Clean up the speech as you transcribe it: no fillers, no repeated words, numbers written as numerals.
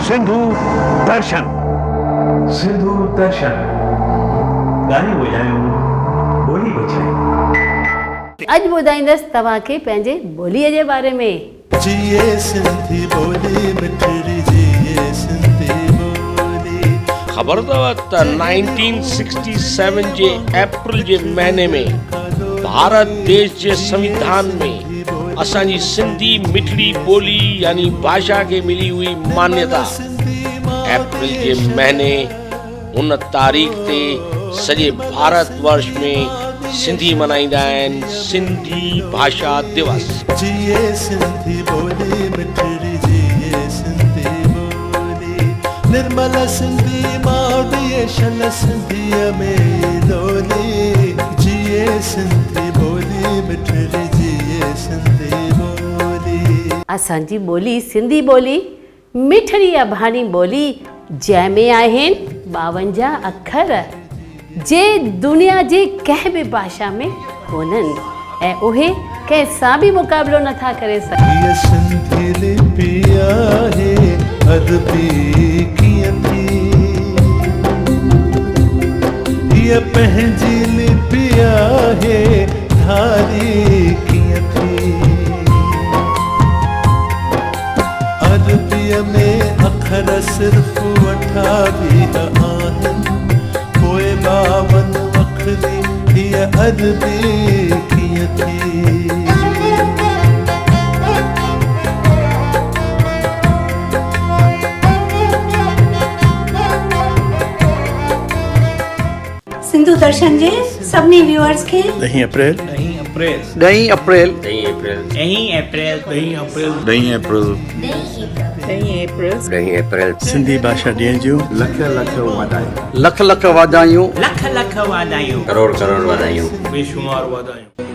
सिंधु दर्शन। सिंधु दर्शन गानी ॿुधायूं ॿोली बचायूं। अॼु ॿुधाईंदसि तव्हांखे पंहिंजे ॿोलीअ जे बारे में। जिए सिंधी ॿोली मिठड़ी जिए सिंधी ॿोली। ख़बर अथव त 1967 जे अप्रैल जे महीने में भारत देश जे संविधान में असांजी सिंधी मिठड़ी ॿोली यानी भाषा खे मिली हुई मान्यता। अप्रैल जे महीने उन तारीख़ ते सॼे भारत वर्ष में सिंधी मनाईंदा आहिनि सिंधी भाषा दिवस। जिए सिंधी ॿोली मिठड़ी जिए सिंधी ॿोली। निर्मल सिंधी माउॾीअ शल सिंधीअ में लोली। जिए सिंधी ॿोली मिठड़ी जिए सिंधी ॿोली। असांजी ॿोली सिंधी ॿोली मिठड़ी अभाणी ॿोली जंहिंमें आहिनि 52 अखर जे दुनिया जे कंहिं बि भाषा में कोन्हनि ऐं उहे कंहिं सां बि मुक़ाबिलो नथा करे सघनि। हीअ सिंधी लिपि आहे अदबी कीअं थी। हीअ पंहिंजी लिपि आहे धारी कीअं थी। अरबीअ में अखर सिर्फ़ 28 आहिनि। पोइ 52 अखरी हीअ अदबी कीअं थी। सिंधु दर्शन जे सभिनी व्यूअर्स खे 10 अप्रैल 10 अप्रैल सिंधी भाषा ॾींहं जूं लख लख वाधायूं लख लख वाधायूं करोड़ करोड़ वाधायूं बेशुमार वाधायूं।